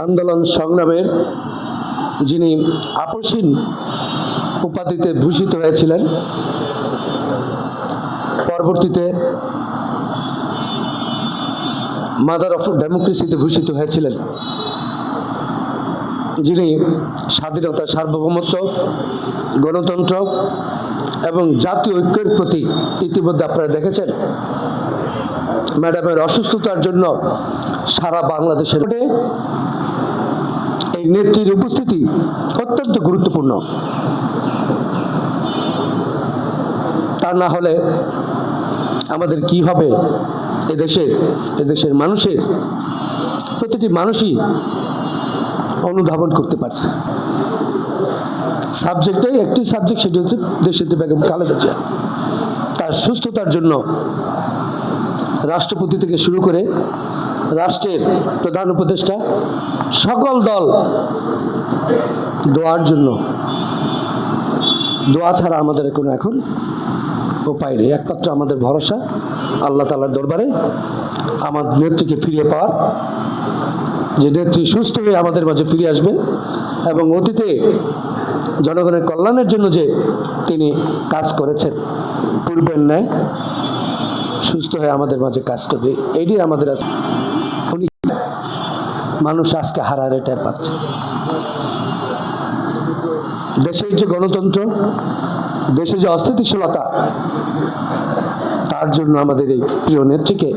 আন্দোলন সংগ্রামের যিনি আপসীন উপাধিতে ভূষিত হয়েছিলেন, পরবর্তীতে মাদার অফ ডেমোক্রেসিতে ভূষিত হয়েছিলেন, যিনি স্বাধীনতা, সার্বভৌমত্ব, গণতন্ত্র এবং জাতীয় ঐক্যের প্রতি ইতিমধ্যে আপনারা দেখেছেন ম্যাডামের অসুস্থতার জন্য সারা বাংলাদেশের এই নেত্রীর উপস্থিতি অত্যন্ত গুরুত্বপূর্ণ। তা না হলে আমাদের কি হবে? এদেশের মানুষের প্রতিটি মানুষই অনুধাবন করতে পারছে। সাবজেক্টটাই একটি সাবজেক্ট, সেটি হচ্ছে দেশনেত্রী বেগম খালেদা জিয়া। তার সুস্থতার জন্য রাষ্ট্রপতি থেকে শুরু করে রাষ্ট্রের প্রধান উপদেষ্টা সকল দল দোয়ার জন্য, দোয়া ছাড়া আমাদের কোনো এখন উপায় নেই। একমাত্র আমাদের ভরসা আল্লাহ তাআলার দরবারে আমার নেত্রীকে ফিরিয়ে পাওয়ার, যে নেত্রী সুস্থ হয়ে আমাদের মাঝে ফিরে আসবে এবং অতীতে জনগণের কল্যাণের জন্য যে তিনি কাজ করেছেন পূর্বের ন্যায় সুস্থ হয়ে আমাদের মাঝে কাজ করবে। এটাই আমাদের উনি মানুষ আজকে হারারে টের পাচ্ছে। দেশের যে গণতন্ত্র, দেশে যে অস্থিতিশীলতা, তার জন্য আমাদের এই প্রিয় নেত্রীকে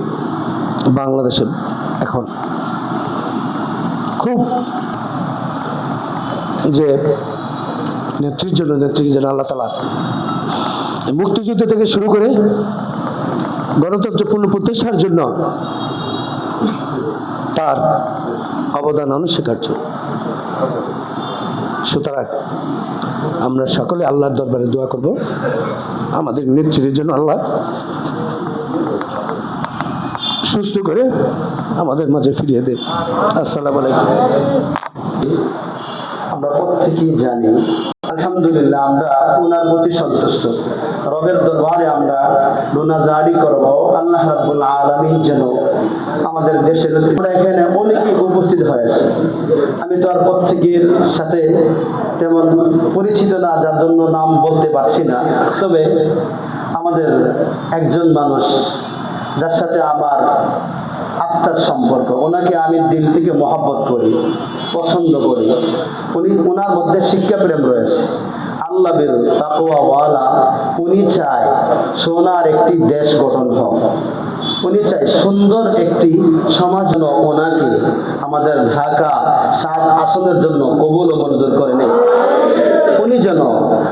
বাংলাদেশে এখন খুব যে নেত্রীর জন্য আল্লাহ তাআলা মুক্তিযুদ্ধ থেকে শুরু করে গণতন্ত্র পুনঃপ্রতিষ্ঠার জন্য তার অবদান অনস্বীকার্য। সুতরাং আমরা সকলে আল্লাহর দরবারে দোয়া করব আমাদের নেত্রীর জন্য আল্লাহ সুস্থ করে আমাদের মাঝে ফিরিয়ে দেন। আসসালামু আলাইকুম। আমরা প্রত্যেকেই জানি আলহামদুলিল্লাহ আমরা ওনার প্রতি সন্তুষ্ট। রবের দরবারে আমরা রোনাজারি করব আল্লাহ রাব্বুল আলামিন যেন আমাদের দেশের এখানে অনেকেই উপস্থিত হয়েছে। আমি তো আর প্রত্যেকের সাথে তেমন পরিচিত না, যার জন্য নাম বলতে পারছি না। তবে আমাদের একজন মানুষ যার সাথে আমার আত্মার সম্পর্ক, ওনাকে আমি দিল থেকে মহব্বত করি, পছন্দ করি। ওনার মধ্যে শিক্ষা প্রেম রয়েছে, আল্লাহ বেরু তাকওয়াওয়ালা। উনি চায় সোনার একটি দেশ গঠন হোক, উনি চায় সুন্দর একটি সমাজ। ওনাকে আমাদের ঢাকা 7 আসনের জন্য কবুল ও মঞ্জুর করে নেই। উনি যেন